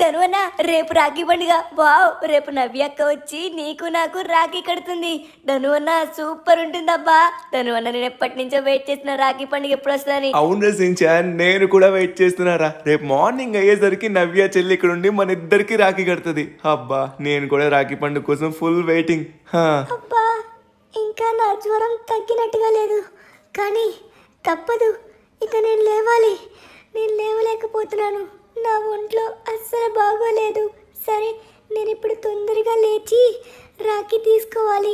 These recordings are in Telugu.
ధనువన్న రేపు రాఖీ పండుగ. వావ్, రేపు నవ్య అక్క వచ్చి నీకు నాకు రాఖీ కడుతుంది. ధనువన్న సూపర్ ఉంటుందబ్బా. ధనువన్న నేను ఎప్పటి నుంచో వెయిట్ చేసిన రాఖీ పండుగ ఎప్పుడు వస్తుందని. అవును సించాన్, నేను కూడా వెయిట్ చేస్తున్నారా. రేపు మార్నింగ్ అయ్యేసరికి నవ్య చెల్లి ఇక్కడ ఉండి మన ఇద్దరికి రాఖీ కడుతుంది. అబ్బా, నేను కూడా రాఖీ పండుగ కోసం ఫుల్ వెయిటింగ్. అబ్బా, ఇంకా నా జ్వరం తగ్గినట్టుగా లేదు, కానీ తప్పదు, ఇక నేను లేవాలి. నేను లేవలేకపోతున్నాను, నా ఒంట్లో అస్సలు బాగోలేదు. సరే, నేను ఇప్పుడు తొందరగా లేచి రాఖీ తీసుకోవాలి.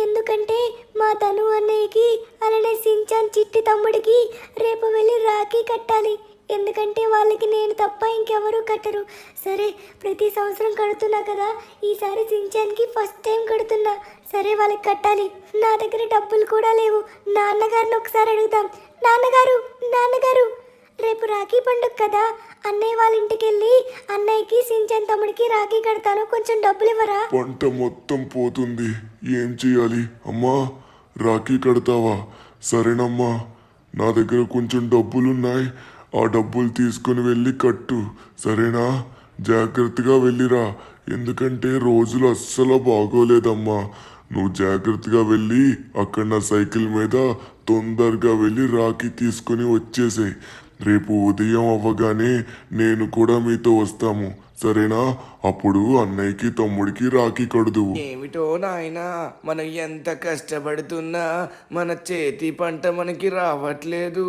ఎందుకంటే మా తను అన్నయ్యకి అలానే సించాన్ చిట్టి తమ్ముడికి రేపు వెళ్ళి రాఖీ కట్టాలి. ఎందుకంటే వాళ్ళకి నేను తప్ప ఇంకెవరూ కట్టరు. సరే, ప్రతి సంవత్సరం కడుతున్నా కదా, ఈసారి సించాన్కి ఫస్ట్ టైం కడుతున్నా. సరే, వాళ్ళకి కట్టాలి. నా దగ్గర డబ్బులు కూడా లేవు. నాన్నగారిని ఒకసారి అడుగుదాం. నాన్నగారు, నాన్నగారు, రేపు రాఖీ పండుగ కదా, అన్నయ్య వాళ్ళ ఇంటికి వెళ్ళి అన్నయ్యకి సించాన్ తమ్ముడికి రాఖీ కడతాను, కొంచెం డబ్బులు ఇవ్వరా? పంట మొత్తం పోతుంది, ఏం చేయాలి? అమ్మా, రాఖీ కడతావా? సరేనమ్మా, నా దగ్గర కొంచెం డబ్బులున్నాయి, ఆ డబ్బులు తీసుకుని వెళ్ళి కట్టు, సరేనా? జాగ్రత్తగా వెళ్ళిరా, ఎందుకంటే రోజులు అస్సలు బాగోలేదమ్మా. నువ్వు జాగ్రత్తగా వెళ్ళి అక్కడ నా సైకిల్ మీద తొందరగా వెళ్ళి రాఖీ తీసుకుని వచ్చేసేయ్. రేపు ఉదయం అవ్వగానే నేను కూడా మీతో వస్తాము, సరేనా? అప్పుడు అన్నయ్యకి తమ్ముడికి రాఖీ కడుదువు. ఏమిటో నాయనా, మనం ఎంత కష్టపడుతున్నా మన చేతి పంట మనకి రావట్లేదు.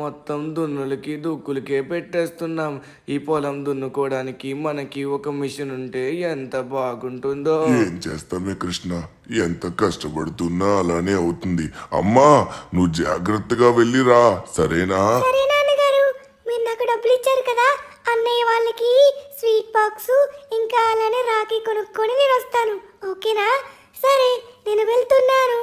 మొత్తం దున్నులకి దుక్కులకే పెట్టేస్తున్నాం. ఈ పొలం దున్నుకోవడానికి మనకి ఒక మిషన్ ఉంటే ఎంత బాగుంటుందో. ఏం చేస్తామే కృష్ణ, ఎంత కష్టపడుతున్నా అలానే అవుతుంది. అమ్మా, నువ్వు జాగ్రత్తగా వెళ్ళిరా, సరేనా? సరే నాన్నగారు, మీరు నాకు డబ్బులు ఇచ్చారు కదా, అన్నయ్య వాళ్ళకి స్వీట్ బాక్స్ ఇంకా అలానే రాఖీ కొనుక్కొని నేను వస్తాను, ఓకేనా? సరే, నేను వెళ్తున్నాను.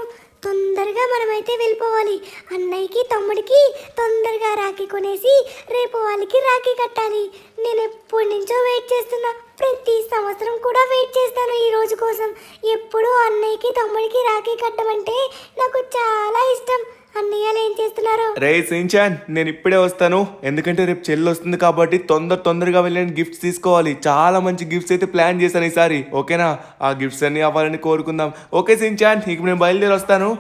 తొందరగా మనమైతే వెళ్ళిపోవాలి. అన్నయ్యకి తమ్ముడికి తొందరగా రాఖీ కొనేసి రేపు వాళ్ళకి రాఖీ కట్టాలి. నేను ఎప్పటి నుంచో వెయిట్ చేస్తున్నా, ప్రతి సంవత్సరం కూడా వెయిట్ చేస్తాను ఈ రోజు కోసం. ఎప్పుడు అన్నయ్యకి తమ్ముడికి రాఖీ కట్టమంటే నాకు చాలా ఇష్టం. అన్నయ్యలు ఏం చేస్తున్నారు? రే సించాన్, నేను ఇప్పుడే వస్తాను, ఎందుకంటే రేపు చెల్లి వస్తుంది కాబట్టి తొందరగా వెళ్ళి గిఫ్ట్స్ తీసుకోవాలి. చాలా మంచి గిఫ్ట్స్ అయితే ప్లాన్ చేశాను ఈసారి, ఓకేనా? ఆ గిఫ్ట్స్ అన్ని అవ్వాలని కోరుకుందాం. ఓకే సించాన్, ఇక నేను బయలుదేరి వస్తాను.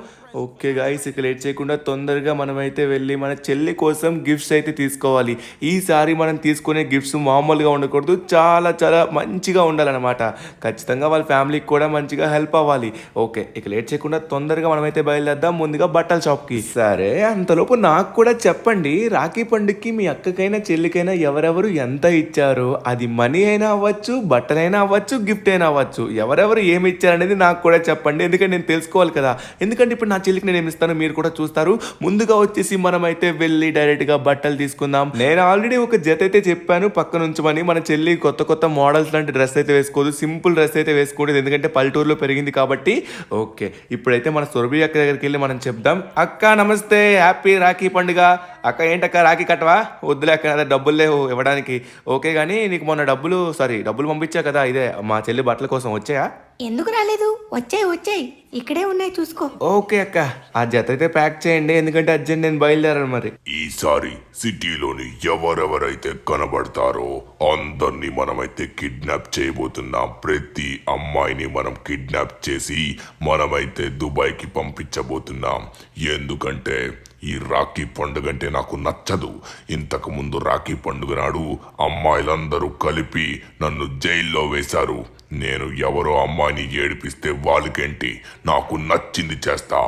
ఓకే గాయ్స్, ఇక లేట్ చేయకుండా తొందరగా మనమైతే వెళ్ళి మన చెల్లి కోసం గిఫ్ట్స్ అయితే తీసుకోవాలి. ఈసారి మనం తీసుకునే గిఫ్ట్స్ మామూలుగా ఉండకూడదు, చాలా చాలా మంచిగా ఉండాలన్నమాట. ఖచ్చితంగా వాళ్ళ ఫ్యామిలీకి కూడా మంచిగా హెల్ప్ అవ్వాలి. ఓకే, ఇక లేట్ చేయకుండా తొందరగా మనమైతే బయలుదేద్దాం, ముందుగా బట్టల షాప్కి. సరే, అంతలోపు నాకు కూడా చెప్పండి, రాఖీ పండుగకి మీ అక్కకైనా చెల్లికైనా ఎవరెవరు ఎంత ఇచ్చారో, అది మనీ అయినా అవ్వచ్చు, బట్టలైనా అవ్వచ్చు, గిఫ్ట్ అయినా అవ్వచ్చు, ఎవరెవరు ఏమి ఇచ్చారనేది నాకు కూడా చెప్పండి, ఎందుకంటే నేను తెలుసుకోవాలి కదా. ఎందుకంటే ఇప్పుడు నా చెల్లికి నేను ఏమిస్తాను మీరు కూడా చూస్తారు. ముందుగా వచ్చేసి మనమైతే వెళ్ళి డైరెక్ట్ గా బట్టలు తీసుకుందాం. నేను ఆల్రెడీ ఒక జత అయితే చెప్పాను పక్కన ఉంచమని. మన చెల్లి కొత్త మోడల్స్ లాంటి డ్రెస్ అయితే వేసుకోదు, సింపుల్ డ్రెస్ అయితే వేసుకోలేదు, ఎందుకంటే పల్లెటూరులో పెరిగింది కాబట్టి. ఓకే, ఇప్పుడైతే మన సురభి అక్క దగ్గరికి వెళ్ళి మనం చెప్దాం. అక్క నమస్తే, హ్యాపీ రాఖీ పండుగ. అక్క ఏంటక్క రాఖీ కట్టవా? వద్దులే అక్క, అదే డబ్బులు లేవు ఇవ్వడానికి. ఓకే, కానీ నీకు మొన్న డబ్బులు పంపించా కదా, ఇదే మా చెల్లి బట్టల కోసం వచ్చాయా? ఎందుకు రాలేదు? వచ్చాయి, ఇక్కడే ఉన్నాయి, చూసుకో. ఓకే అక్క, ఆ జత అయితే ప్యాక్ చేయండి, ఎందుకంటే అర్జెంట్ నేను బయలుదేరాను మరి. ఈసారి సిటీలోని ఎవరెవరైతే కనబడతారో అందరినీ మనమైతే కిడ్నాప్ చేయబోతున్నాం. ప్రతి అమ్మాయిని మనం కిడ్నాప్ చేసి మనమైతే దుబాయ్కి పంపించబోతున్నాం. ఎందుకంటే ఈ రాఖీ పండుగ అంటే నాకు నచ్చదు. ఇంతకు ముందు రాఖీ పండుగ నాడు అమ్మాయిలందరూ కలిపి నన్ను జైల్లో వేశారు. నేను ఎవరో అమ్మాయిని ఏడిపిస్తే వాళ్ళకేంటి, నాకు నచ్చింది చేస్తా.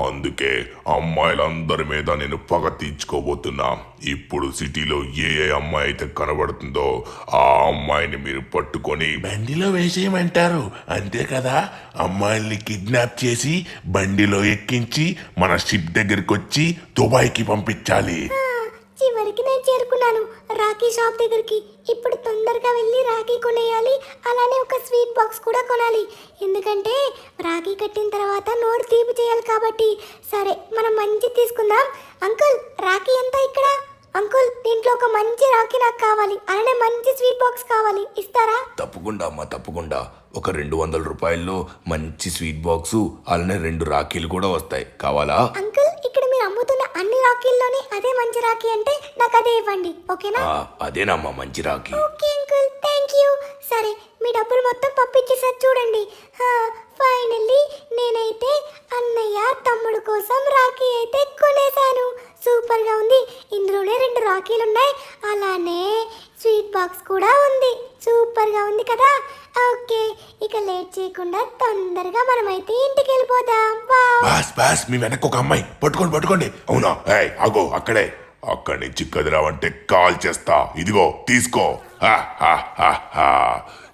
అందుకే అమ్మాయిలందరి మీద నేను పగ తీర్చుకోబోతున్నా. ఇప్పుడు సిటీలో ఏ అమ్మాయి అయితే కనబడుతుందో ఆ అమ్మాయిని మీరు పట్టుకొని బండిలో వేసేయమంటారు, అంతే కదా? అమ్మాయిల్ని కిడ్నాప్ చేసి బండిలో ఎక్కించి మన షిప్ దగ్గరికి వచ్చి దుబాయ్కి పంపించాలి. చివరికి నేను చేరుకున్నాను రాఖీ షాప్ దగ్గరికి. ఇప్పుడు తొందరగా వెళ్ళి రాఖీ కొనేయాలి, అలానే ఒక స్వీట్ బాక్స్ కూడా కొనాలి, ఎందుకంటే రాఖీ కట్టిన తర్వాత నోరు తీపి చేయాలి కాబట్టి. సరే, మనం మంచి తీసుకుందాం. అంకుల్, రాఖీ ఎంత ఇక్కడ? అంకుల్, దీంట్లో ఒక మంచి రాఖీ నాకు కావాలి, అలానే మంచి స్వీట్ బాక్స్ కావాలి, ఇస్తారా? తప్పకుండా అమ్మా, తప్పకుండా. ఒక 200 రూపాయల్లో మంచి స్వీట్ బాక్సు అలానే 2 రాఖీలు కూడా వస్తాయి, కావాలా? అంకుల్, ఇక్కడ మీరు అమ్ముతున్న అన్ని రాఖీల్లోనే అదే మంచి రాఖీ అంటే నాకు అదే ఇవ్వండి, ఓకేనా? అదేనమ్మా మంచి రాఖీ. ఓకే అంకుల్, సరే మీ డబ్బులు మొత్తం పంపించేసారు చూడండి. ఫైనల్లీ నేనైతే అన్నయ్య తమ్ముడు కోసం రాఖీ అయితే కొనేశాను. సూపర్గా ఉంది. ఇందులోనే 2 రాఖీలు ఉన్నాయి, అలానే స్వీట్ బాక్స్ కూడా ఉంది. సూపర్గా ఉంది కదా. ఓకే, ఇక లేట్ చేయకుండా తొందరగా మనమైతే ఇంటికి వెళ్ళిపోదాం. వావ్. బాస్ మీ వెనక ఒక అమ్మాయి, పట్టుకోండి. అవునా? ఏయ్ ఆగో అక్కడే. అక్కడి నుంచి కదిరావంటే కాల్ చేస్తా. ఇదిగో తీసుకో. హా, హా, హా, హా.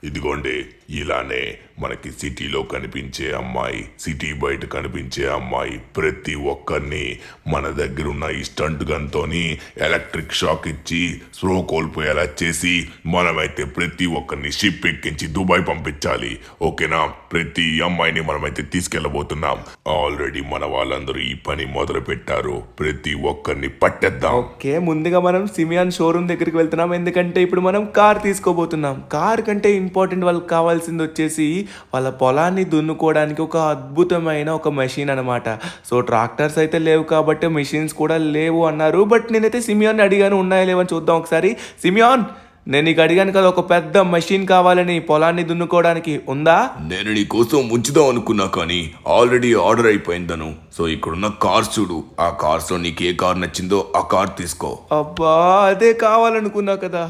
ఇదిగోండి, ఇలానే మనకి సిటీలో కనిపించే అమ్మాయి, సిటీ బయట కనిపించే అమ్మాయి, ప్రతి ఒక్కరిని మన దగ్గర ఉన్న ఈ స్టంట్ గన్తోని ఎలక్ట్రిక్ షాక్ ఇచ్చి స్ప్రో కోల్పోయేలా చేసి మనమైతే ప్రతి ఒక్కరిని షిప్ ఎక్కించి దుబాయ్ పంపించాలి. ఓకేనా? ప్రతి అమ్మాయిని మనమైతే తీసుకెళ్ళబోతున్నాం. ఆల్రెడీ మన వాళ్ళందరూ ఈ పని మొదలు పెట్టారు. ప్రతి ఒక్కరిని పట్టేద్దాం. ఓకే, ముందుగా మనం సిమియాన్ షోరూమ్ దగ్గరికి వెళ్తున్నాం, ఎందుకంటే ఇప్పుడు మనం కార్ తీసుకోబోతున్నాం. కార్ కంటే ఇంపార్టెంట్ వాళ్ళకి కావాల్సింది వచ్చేసి వాళ్ళ పొలాన్ని దున్నుకోవడానికి ఒక అద్భుతమైన ఒక మెషిన్ అనమాట. సో ట్రాక్టర్స్ అయితే లేవు కాబట్టి మెషిన్స్ కూడా లేవు అన్నారు. బట్ నేనైతే సిమియాన్ అడిగాను, ఉన్నాయా లేవని చూద్దాం ఒకసారి. సిమియాన్, నేను నీకు అడిగాను కదా ఒక పెద్ద మెషిన్ కావాలని పొలాన్ని దున్నుకోవడానికి, ఉందా? నేను నీ కోసం ఉంచుదాం అనుకున్నా కానీ ఆల్రెడీ ఆర్డర్ అయిపోయిందను. సో ఇక్కడున్న కార్స్ చూడు, ఆ కార్స్లో నీకు ఏ కార్ నచ్చిందో ఆ కార్ తీసుకో. అబ్బా, అదే కావాలనుకున్నా కదా.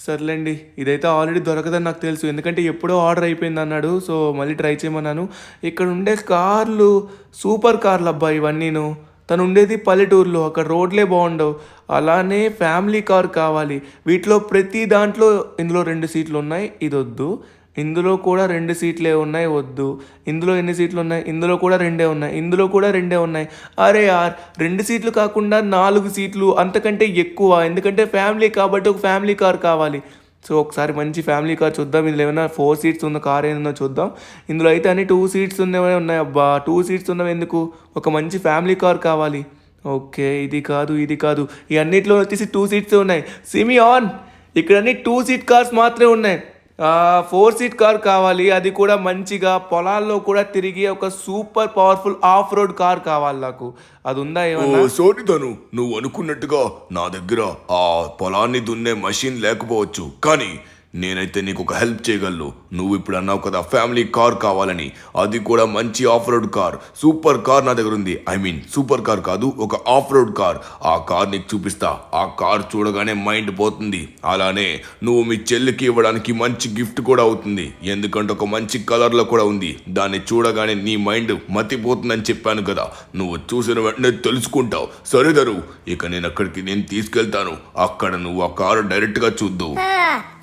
సర్లేండి, ఇదైతే ఆల్రెడీ దొరకదని నాకు తెలుసు, ఎందుకంటే ఎప్పుడో ఆర్డర్ అయిపోయింది అన్నాడు. సో మళ్ళీ ట్రై చేయమన్నాను. ఇక్కడ ఉండే కార్లు సూపర్ కార్లు అబ్బా ఇవన్నీను. తను ఉండేది పల్లెటూరులో, అక్కడ రోడ్లే బాగుండవు. అలానే ఫ్యామిలీ కార్ కావాలి. వీటిలో ప్రతి దాంట్లో ఇందులో 2 సీట్లు ఉన్నాయి, ఇది వద్దు. ఇందులో కూడా 2 సీట్లే ఉన్నాయి, వద్దు. ఇందులో ఎన్ని సీట్లు ఉన్నాయి? ఇందులో కూడా 2 ఉన్నాయి, ఇందులో కూడా 2 ఉన్నాయి. అరే యార్, 2 సీట్లు కాకుండా 4 సీట్లు, అంతకంటే ఎక్కువ. ఎందుకంటే ఫ్యామిలీ కాబట్టి ఒక ఫ్యామిలీ కార్ కావాలి. సో ఒకసారి మంచి ఫ్యామిలీ కార్ చూద్దాం. ఇందులో ఏమైనా 4 సీట్స్ ఉన్న కార్ ఏదైనా చూద్దాం. ఇందులో అయితే అన్ని 2 సీట్స్ ఉన్నవే ఉన్నాయి. అబ్బా, 2 సీట్స్ ఉన్నవి ఎందుకు? ఒక మంచి ఫ్యామిలీ కార్ కావాలి. ఓకే, ఇది కాదు, ఇది కాదు. ఈ అన్నిట్లో వచ్చేసి 2 సీట్స్ ఉన్నాయి. సిమియాన్, ఇక్కడ అన్ని 2 సీట్ కార్స్ మాత్రమే ఉన్నాయి. 4 సీట్ కార్ కావాలి, అది కూడా మంచిగా పొలాల్లో కూడా తిరిగి ఒక super powerful of road car కావాలి నాకు. అది ఉందా ఏమన్నా? సారీ తను, నువ్వు అనుకున్నట్టుగా నా దగ్గర ఆ పొలాన్ని దున్నే మషిన్ లేకపోవచ్చు, కానీ నేనైతే నీకు ఒక హెల్ప్ చేయగలను. నువ్వు ఇప్పుడు అన్నావు కదా ఫ్యామిలీ కార్ కావాలని, అది కూడా మంచి of road car, super car నా దగ్గర ఉంది. ఐ మీన్ సూపర్ కార్ కాదు, ఒక ఆఫ్ రోడ్ కార్. ఆ కార్ నీకు చూపిస్తా. ఆ కార్ చూడగానే మైండ్ పోతుంది. అలానే నువ్వు మీ చెల్లికి ఇవ్వడానికి మంచి గిఫ్ట్ కూడా అవుతుంది, ఎందుకంటే ఒక మంచి కలర్లో కూడా ఉంది. దాన్ని చూడగానే నీ మైండ్ మతిపోతుందని చెప్పాను కదా, నువ్వు చూసిన వెంటనే తెలుసుకుంటావు. సరేదరు, ఇక నేను తీసుకెళ్తాను. అక్కడ నువ్వు ఆ కారు డైరెక్ట్గా చూద్దు.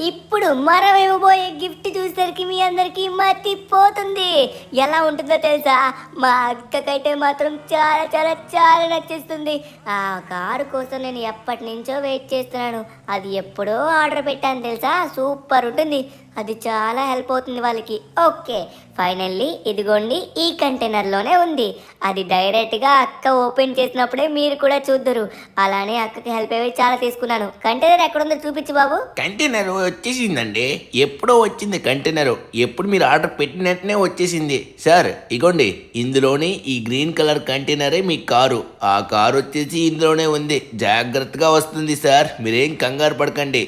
ఇప్పుడు మనం ఇవ్వబోయే గిఫ్ట్ చూసేసరికి మీ అందరికి మతిపోతుంది. ఎలా ఉంటుందో తెలుసా? మా అక్కకైతే మాత్రం చాలా చాలా చాలా నచ్చేస్తుంది. ఆ కారు కోసం నేను ఎప్పటి నుంచో వెయిట్ చేస్తున్నాను. అది ఎప్పుడో ఆర్డర్ పెట్టాను తెలుసా. సూపర్ ఉంటుంది, అది చాలా హెల్ప్ అవుతుంది వాళ్ళకి. ఓకే, ఫైనల్లీ ఇదిగోండి ఈ కంటైనర్లోనే ఉంది. అది డైరెక్ట్గా అక్క ఓపెన్ చేసినప్పుడే మీరు కూడా చూద్దరు. అలానే అక్కకి హెల్ప్ అయ్యి చాలా తీసుకున్నాను. కంటైనర్ ఎక్కడుందో చూపించు బాబు. కంటైనర్ వచ్చేసిందండి, ఎప్పుడో వచ్చింది కంటైనర్. ఎప్పుడు మీరు ఆర్డర్ పెట్టినట్టునే వచ్చేసింది సార్. ఇగోండి, ఇందులోనే ఈ గ్రీన్ కలర్ కంటైనరే మీ కారు. ఆ కారు వచ్చేసి ఇందులోనే ఉంది, జాగ్రత్తగా వస్తుంది సార్, మీరేం కంగారు పడకండి.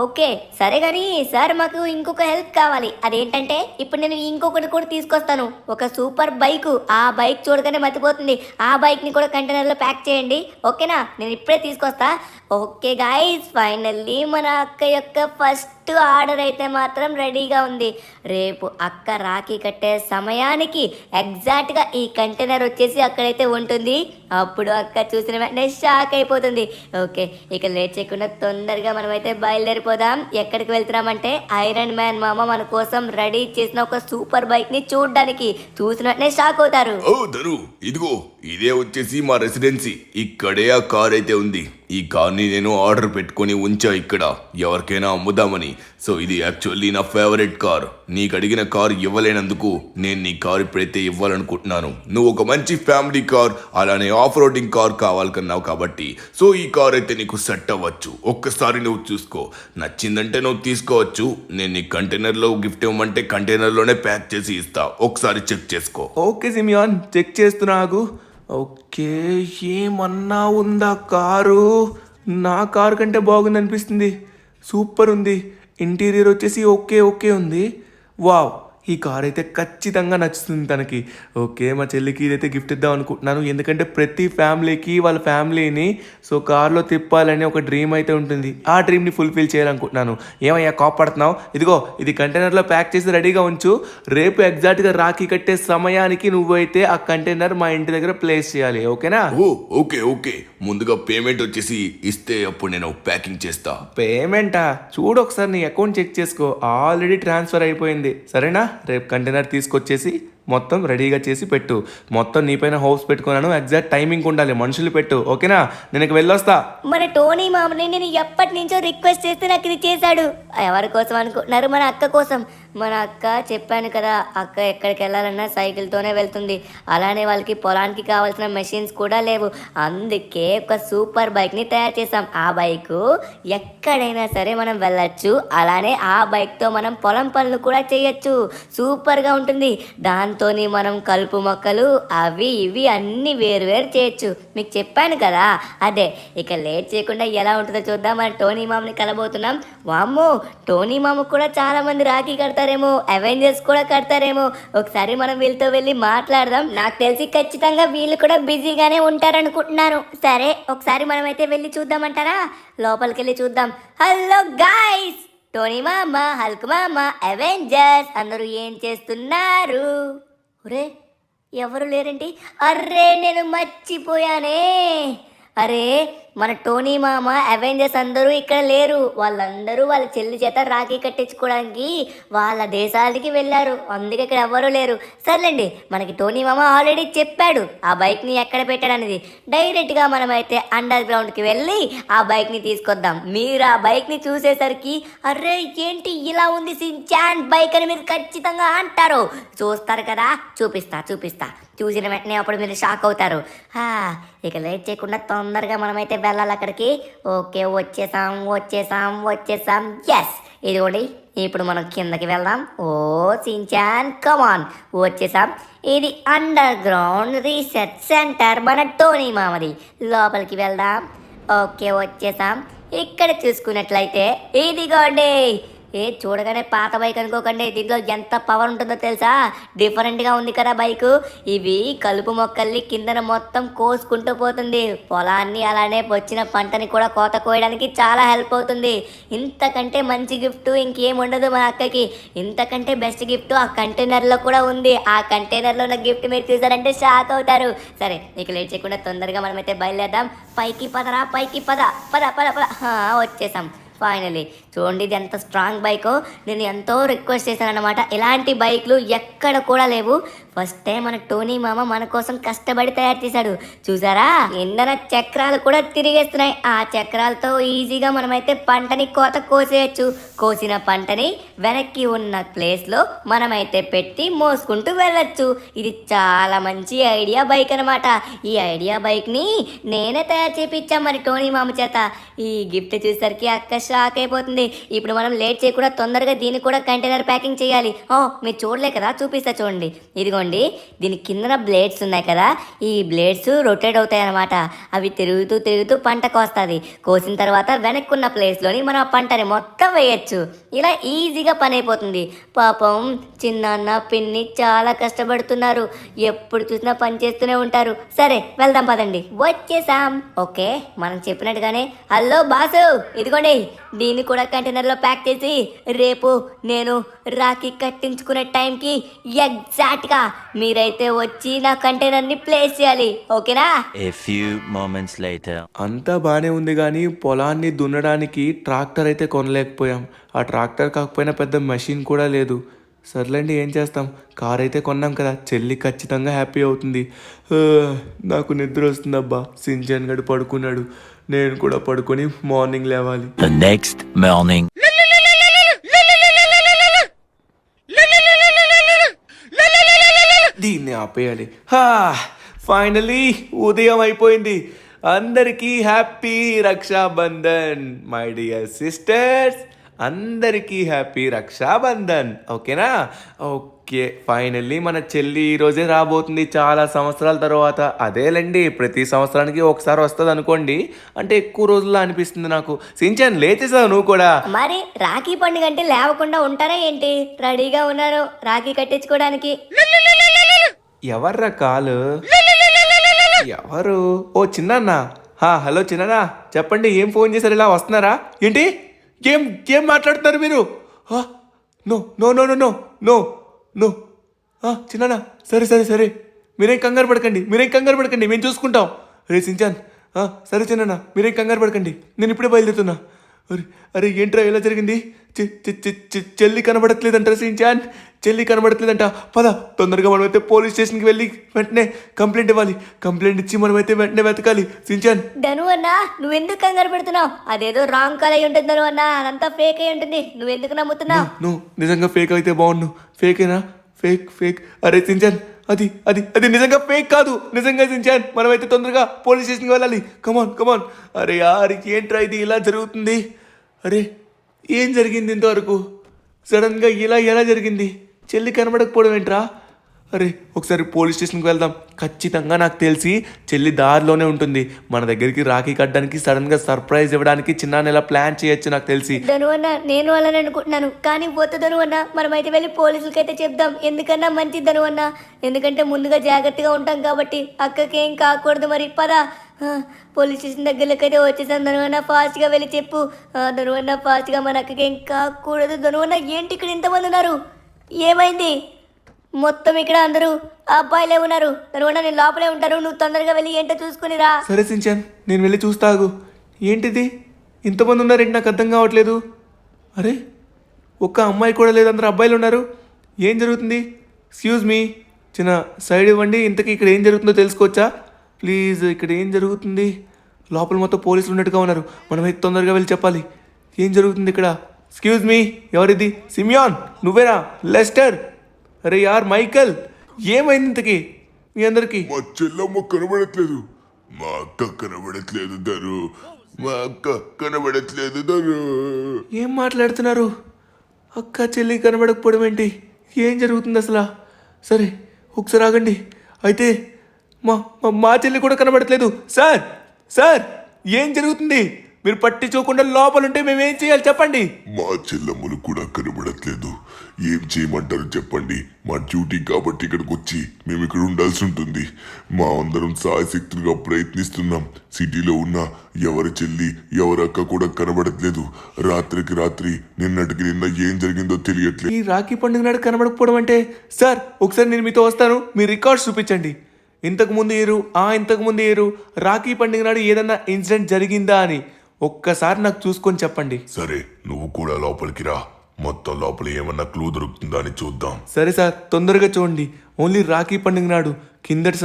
ఓకే సరే, కానీ సార్ మాకు ఇంకొక హెల్ప్ కావాలి. అదేంటంటే ఇప్పుడు నేను ఇంకొకటి కూడా తీసుకొస్తాను, ఒక సూపర్ బైక్. ఆ బైక్ చూడగానే మర్చిపోతుంది. ఆ బైక్ ని కూడా కంటైనర్ లో ప్యాక్ చేయండి, ఓకేనా? నేను ఇప్పుడే తీసుకొస్తా. ఓకే గాయ్స్, ఫైనల్లీ మన అక్క యొక్క ఫస్ట్ ఆర్డర్ అయితే మాత్రం రెడీగా ఉంది. రేపు అక్క రాఖీ కట్టే సమయానికి ఎగ్జాక్ట్గా ఈ కంటైనర్ వచ్చేసి అక్కడైతే ఉంటుంది. అప్పుడు అక్క చూసిన వెంటనే షాక్ అయిపోతుంది. ఓకే, ఇక లేట్ చేయకుండా తొందరగా మనమైతే బయలుదేరిపోదాం. ఎక్కడికి వెళ్తున్నామంటే ఐరన్ మ్యాన్ మామ మన కోసం రెడీ చేసిన ఒక సూపర్ బైక్ ని చూడడానికి. చూసిన వెంటనే షాక్ అవుతారు. ఓ ధను, ఇదిగో ఇదే వచ్చేసి మా రెసిడెన్సీ. ఇక్కడే ఆ కార్ అయితే ఉంది. ఈ కార్ని నేను ఆర్డర్ పెట్టుకొని ఉంచా ఇక్కడ, ఎవరికైనా అమ్ముదామని. సో ఇది యాక్చువల్లీ నా ఫేవరెట్ కార్. నీకు అడిగిన కార్ ఇవ్వలేనందుకు నేను నీ కార్ ఇప్పుడైతే ఇవ్వాలనుకుంటున్నాను. నువ్వు ఒక మంచి ఫ్యామిలీ కార్ అలానే ఆఫ్ రోడింగ్ కార్ కావాలనుకున్నావు కాబట్టి సో ఈ కార్ అయితే నీకు సెట్ అవ్వచ్చు. ఒక్కసారి నువ్వు చూసుకో, నచ్చిందంటే నువ్వు తీసుకోవచ్చు. నేను నీ కంటైనర్లో గిఫ్ట్ ఇవ్వమంటే కంటైనర్లోనే ప్యాక్ చేసి ఇస్తా, ఒకసారి చెక్ చేసుకో. ఓకే సిమియాన్, చెక్ చేస్తున్నాగు. ఓకే, ఏమన్నా ఉందా కారు? నా కారు కంటే బాగుంది అనిపిస్తుంది. సూపర్ ఉంది. ఇంటీరియర్ వచ్చేసి ఓకే ఓకే ఉంది. వావ్, ఈ కార్ అయితే ఖచ్చితంగా నచ్చుతుంది తనకి. ఓకే, మా చెల్లికి ఇదైతే గిఫ్ట్ ఇద్దాం అనుకుంటున్నాను. ఎందుకంటే ప్రతి ఫ్యామిలీకి వాళ్ళ ఫ్యామిలీని కార్లో తిప్పాలని ఒక డ్రీమ్ అయితే ఉంటుంది. ఆ డ్రీమ్ని ఫుల్ఫిల్ చేయాలనుకుంటున్నాను. ఏమయ్యా కోపడుతున్నావు? ఇదిగో ఇది కంటైనర్లో ప్యాక్ చేసి రెడీగా ఉంచు. రేపు ఎగ్జాక్ట్గా రాఖీ కట్టే సమయానికి నువ్వైతే ఆ కంటైనర్ మా ఇంటి దగ్గర ప్లేస్ చేయాలి. ఓకేనా? ఓ ఓకే ఓకే, ముందుగా పేమెంట్ వచ్చేసి ఇస్తే అప్పుడు నేను ప్యాకింగ్ చేస్తా. పేమెంటా? చూడు ఒకసారి నీ అకౌంట్ చెక్ చేసుకో, ఆల్రెడీ ట్రాన్స్ఫర్ అయిపోయింది. సరేనా? రేపు కంటైనర్ తీసుకొచ్చేసి మొత్తం రెడీగా చేసి పెట్టు. మొత్తం నీపైన హోప్స్ పెట్టుకున్నాను. ఎగ్జాక్ట్ టైమింగ్ ఉండాలి, మనుషులు పెట్టు. ఓకేనా? నేను ఇక వెళ్ళొస్తా. మన టోనీ మామని నేను ఎప్పటి నుంచో రిక్వెస్ట్ చేస్తే నాకు ఇది చేశాడు. ఎవరి కోసం అనుకుంటున్నారు? మన అక్క కోసం. మన అక్క చెప్పాను కదా, అక్క ఎక్కడికి వెళ్ళాలన్నా సైకిల్తోనే వెళ్తుంది. అలానే వాళ్ళకి పొలానికి కావాల్సిన మెషిన్స్ కూడా లేవు. అందుకే ఒక సూపర్ బైక్ని తయారు చేసాం. ఆ బైక్ ఎక్కడైనా సరే మనం వెళ్ళచ్చు. అలానే ఆ బైక్తో మనం పొలం పనులు కూడా చేయొచ్చు. సూపర్గా ఉంటుంది. దాంతో మనం కలుపు మొక్కలు అవి ఇవి అన్ని వేరు చేయొచ్చు. మీకు చెప్పాను కదా అదే. ఇక లేట్ చేయకుండా ఎలా ఉంటుందో చూద్దాం. మన టోనీ మామని కలబోతున్నాం. వామ్మో, టోనీ మామ కూడా చాలా మంది రాఖీ కడతారేమో, అవెంజర్స్ కూడా కడతారేమో. ఒకసారి మనం వీళ్ళతో వెళ్ళి మాట్లాడదాం. నాకు తెలిసి ఖచ్చితంగా వీళ్ళు కూడా బిజీగానే ఉంటారనుకుంటున్నాను. సరే, ఒకసారి మనమైతే వెళ్ళి చూద్దామంటారా? లోపలికి వెళ్ళి చూద్దాం. హలో గాయ్స్, టోనీ మామ, హల్క్ మామ, అవెంజర్స్ అందరూ ఏం చేస్తున్నారు? ఒరే, ఎవరు లేరేంటి? అర్రే, నేను మర్చిపోయానే. అరే, మన టోనీ మామ, అవెంజర్స్ అందరూ ఇక్కడ లేరు. వాళ్ళందరూ వాళ్ళ చెల్లి చేత రాఖీ కట్టించుకోవడానికి వాళ్ళ దేశాలకి వెళ్ళారు. అందుకే ఇక్కడ ఎవరు లేరు. సర్లేండి, మనకి టోనీ మామ ఆల్రెడీ చెప్పాడు ఆ బైక్ని ఎక్కడ పెట్టాడనేది. డైరెక్ట్గా మనమైతే అండర్ గ్రౌండ్కి వెళ్ళి ఆ బైక్ని తీసుకొద్దాం. మీరు ఆ బైక్ని చూసేసరికి అర్రే ఏంటి ఇలా ఉంది సించాన్ బైక్ అని మీరు ఖచ్చితంగా అంటారు. చూస్తారు కదా, చూపిస్తా. చూసిన వెంటనే అప్పుడు మీరు షాక్ అవుతారు. ఇక లేట్ చేయకుండా తొందరగా మనమైతే వెళ్ళాలి అక్కడికి. ఓకే, వచ్చేసాం. ఎస్, ఇదిగోండి. ఇప్పుడు మనం కిందకి వెళ్దాం. ఓ సించాన్, కమాన్, వచ్చేసాం. ఇది అండర్ గ్రౌండ్ రీసెర్చ్ సెంటర్ మన టోనీ మామది. లోపలికి వెళ్దాం. ఓకే, వచ్చేసాం. ఇక్కడ చూసుకున్నట్లయితే ఇదిగోండి. చూడగానే పాత బైక్ అనుకోకండి, దీంట్లో ఎంత పవర్ ఉంటుందో తెలుసా? డిఫరెంట్గా ఉంది కదా బైకు. ఇవి కలుపు మొక్కల్ని కిందన మొత్తం కోసుకుంటూ పోతుంది. పొలాన్ని అలానే వచ్చిన పంటని కూడా కోత కోయడానికి చాలా హెల్ప్ అవుతుంది. ఇంతకంటే మంచి గిఫ్ట్ ఇంకేం ఉండదు మన అక్కకి. ఇంతకంటే బెస్ట్ గిఫ్ట్ ఆ కంటైనర్లో కూడా ఉంది. ఆ కంటైనర్లో ఉన్న గిఫ్ట్ మీరు చూసారంటే షాక్ అవుతారు. సరే, ఇక లేట్ చేయకుండా తొందరగా మనమైతే బయలుదేరదాం. పైకి పద. వచ్చేసాం ఫైనలీ. చూడండి, ఇది ఎంత స్ట్రాంగ్ బైకో. నేను ఎంతో రిక్వెస్ట్ చేశాను అనమాట. ఇలాంటి బైక్లు ఎక్కడ కూడా లేవు. ఫస్ట్ టైం మన టోనీ మామ మన కోసం కష్టపడి తయారు చేశాడు. చూసారా, ఇంధన చక్రాలు కూడా తిరిగేస్తున్నాయి. ఆ చక్రాలతో ఈజీగా మనమైతే పంటని కోసేయచ్చు. కోసిన పంటని వెనక్కి ఉన్న ప్లేస్లో మనమైతే పెట్టి మోసుకుంటూ వెళ్ళచ్చు. ఇది చాలా మంచి ఐడియా బైక్ అనమాట. ఈ ఐడియా బైక్ని నేనే తయారు చేయించాం మరి టోనీ మామ చేత. ఈ గిఫ్ట్ చూసేసరికి అక్క షాక్ అయిపోతుంది. ఇప్పుడు మనం లేట్ చేయకుండా తొందరగా దీన్ని కూడా కంటైనర్ ప్యాకింగ్ చేయాలి. మీరు చూడలే కదా, చూపిస్తా చూడండి. ఇదిగోండి, దీని కిందన బ్లేడ్స్ ఉన్నాయి కదా, ఈ బ్లేడ్స్ రొటేట్ అవుతాయి అన్నమాట. అవి తిరుగుతూ పంట కోస్తుంది. కోసిన తర్వాత వెనక్కున్న ప్లేస్లోని మనం ఆ పంటని మొత్తం వేయచ్చు. ఇలా ఈజీగా పని అయిపోతుంది. పాపం చిన్నాన్న పిన్ని చాలా కష్టపడుతున్నారు. ఎప్పుడు చూసినా పని చేస్తూనే ఉంటారు. సరే, వెళ్దాం పదండి. వచ్చేసాం. ఓకే, మనం చెప్పినట్టుగానే. హలో బాసు, ఇదిగోండి, దీన్ని కూడా కంటైనర్లో ప్యాక్ చేసి రేపు నేను రాఖీ కట్టించుకునే టైంకి ఎగ్జాక్ట్గా మీరైతే వచ్చి నా కంటైనర్ని ప్లేస్ చేయాలి. ఓకేనా? A few moments later. అంతా బాగానే ఉంది, కానీ పొలాన్ని దున్నడానికి ట్రాక్టర్ అయితే కొనలేకపోయాం. ఆ ట్రాక్టర్ కాకపోయినా పెద్ద మెషిన్ కూడా లేదు. సర్లేండి, ఏం చేస్తాం. కార్ అయితే కొన్నాం కదా, చెల్లి ఖచ్చితంగా హ్యాపీ అవుతుంది. నాకు నిద్ర వస్తుందబ్బా. సించాన్ గడు పడుకున్నాడు, నేను కూడా పడుకొని మార్నింగ్ లేవాలి. The next morning. దీన్ని ఆపేయాలి. ఫైనలీ ఉదయం అయిపోయింది. అందరికీ happy Rakshabandhan my dear sisters అందరికీ హ్యాపీ రక్షాబంధన్. ఓకేనా? ఓకే, ఫైనల్లీ మన చెల్లి ఈరోజే రాబోతుంది చాలా సంవత్సరాల తర్వాత. అదేలేండి, ప్రతి సంవత్సరానికి ఒకసారి వస్తుంది అనుకోండి, అంటే ఎక్కువ రోజుల్లో అనిపిస్తుంది నాకు. సించాన్ లేచేసావు నువ్వు కూడా? మరి రాఖీ పండుగ అంటే లేవకుండా ఉంటారా ఏంటి? రెడీగా ఉన్నారు రాఖీ కట్టించుకోవడానికి. ఎవర్రా కాలు? ఎవరు? ఓ చిన్న. హలో చిన్న, చెప్పండి, ఏం ఫోన్ చేశారు? ఇలా వస్తున్నారా ఏంటి? ఏం ఏం మాట్లాడుతున్నారు మీరు? No no no no no no no చిన్న, సరే మీరేం కంగారు పడకండి, మేము చూసుకుంటాం. రే సించాన్, సరే చిన్న, మీరేం కంగారు పడకండి, నేను ఇప్పుడే బయలుదేరుతున్నా. అరే ఏంట్రా ఇలా జరిగింది? చెల్లి కనబడట్లేదంట సించాన్, చెల్లి కనబడట్లేదంట. పద తొందరగా మనమైతే పోలీస్ స్టేషన్కి వెళ్ళి వెంటనే కంప్లైంట్ ఇవ్వాలి. కంప్లైంట్ ఇచ్చి మనమైతే వెంటనే వెతకాలి. సించాన్, ధను అన్నా నువ్వెందుకు కంగారు పెడుతున్నావు? అదేదో రాంగ్ కాల్ అయి ఉంటుంది ధను అన్నా, అదంతా ఫేక్ అయి ఉంటుంది. నువ్వెందుకు నమ్ముతున్నావు? నువ్వు నిజంగా ఫేక్ అయితే బాగుండు. ఫేకేనా? ఫేక్. అరే సించాన్, అది నిజంగా ఫేక్ కాదు, నిజంగా సించాన్. మనమైతే తొందరగా పోలీస్ స్టేషన్కి వెళ్ళాలి. కమాన్. అరే యారికి ఏంట్రా ఇది ఇలా జరుగుతుంది? అరే ఏం జరిగింది ఇంతవరకు? సడన్గా ఇలా ఎలా జరిగింది? చెల్లి కనబడకపోవడం ఏంట్రా? అరే ఒకసారి పోలీస్ స్టేషన్కి వెళ్దాం. ఖచ్చితంగా నాకు తెలిసి చెల్లి దారిలోనే ఉంటుంది. మన దగ్గరికి రాఖీ కట్టడానికి సడన్గా సర్ప్రైజ్ ఇవ్వడానికి చిన్న ఇలా ప్లాన్ చేయొచ్చు నాకు తెలిసి. ధను అన్న నేను అలానే అనుకుంటున్నాను, కానీ పోతే ధను అన్న మనమైతే వెళ్ళి పోలీసులకి అయితే చెప్దాం. ఎందుకన్నా మంచిది ధను అన్న, ఎందుకంటే ముందుగా జాగ్రత్తగా ఉంటాం కాబట్టి. అక్కకి ఏం కాకూడదు. మరి పద పోలీస్ స్టేషన్ దగ్గరలోకి అయితే వచ్చేసాను. ధను అన్న ఫాస్ట్గా వెళ్ళి చెప్పు. ధను అన్న ఫాస్ట్గా, మన అక్కకి ఏం కాకూడదు. ధను అన్న ఏంటి ఇక్కడ ఇంతమంది ఉన్నారు? ఏమైంది? మొత్తం ఇక్కడ అందరూ అబ్బాయిలే ఉన్నారు. ధనువన్న నేను లోపలే ఉంటాను, నువ్వు తొందరగా వెళ్ళి ఏంటో చూసుకుని రా. సరే సించాన్, నేను వెళ్ళి చూస్తాగు. ఏంటిది ఇంతమంది ఉన్నారేంటి? నాకు అర్థం కావట్లేదు. అరే ఒక్క అమ్మాయి కూడా లేదు, అందరు అబ్బాయిలు ఉన్నారు. ఏం జరుగుతుంది? ఎక్స్క్యూజ్ మీ, చిన్న సైడ్ ఇవ్వండి. ఇంతకీ ఇక్కడ ఏం జరుగుతుందో తెలుసుకోవచ్చా ప్లీజ్? ఇక్కడ ఏం జరుగుతుంది? లోపల మొత్తం పోలీసులు ఉన్నట్టుగా ఉన్నారు. మనమైతే తొందరగా వెళ్ళి చెప్పాలి ఏం జరుగుతుంది ఇక్కడ. ఎక్స్క్యూజ్ మీ, ఎవరిది? సిమియాన్ నువ్వేనా? లెస్టర్? అరే యార్ మైకల్, ఏమైంది ఇంతకీ మీ అందరికి? మా చెల్లమ్మ కనబడట్లేదు, మా అక్క కనబడట్లేదు ధరు, మా అక్క కనబడట్లేదు ధరు. ఏం మాట్లాడుతున్నారు? అక్క చెల్లి కనబడకపోవడం ఏంటి? ఏం జరుగుతుంది అసలు? సరే ఒకసారి ఆగండి. అయితే మా చెల్లి కూడా కనబడట్లేదు. సార్ ఏం జరుగుతుంది? మీరు పట్టించుకోకుండా లోపలుంటే మేమేం చేయాలి చెప్పండి? మా చెల్లమ్మలు కూడా కనబడట్లేదు, ఏం చేయమంటారు చెప్పండి? మా డ్యూటీ కాబట్టి ఇక్కడికి వచ్చి మేము ఇక్కడ ఉండాల్సి ఉంటుంది. మా అందరం సాయశక్తులుగా ప్రయత్నిస్తున్నాం. సిటీలో ఉన్న ఎవరి చెల్లి ఎవరి అక్క కూడా కనబడట్లేదు. రాత్రికి రాత్రి నిన్నటికి నిన్న ఏం జరిగిందో తెలియట్లేదు. ఈ రాఖీ పండుగ నాడు కనబడకపోవడం అంటే? సార్ ఒకసారి నేను మీతో వస్తాను, మీ రికార్డ్స్ చూపించండి. ఇంతకుముందు ఏరు రాఖీ పండుగ నాడు ఏదన్నా ఇన్సిడెంట్ జరిగిందా అని ఒక్కసారి నాకు చూసుకొని చెప్పండి. సరే నువ్వు కూడా లోపలికి రా, మొత్తం లోపల ఏమన్నా క్లూ దొరుకుతుందా అని చూద్దాం. సరే సార్, తొందరగా చూడండి. ఓన్లీ రాఖీ పండుగ నాడు, కిందటి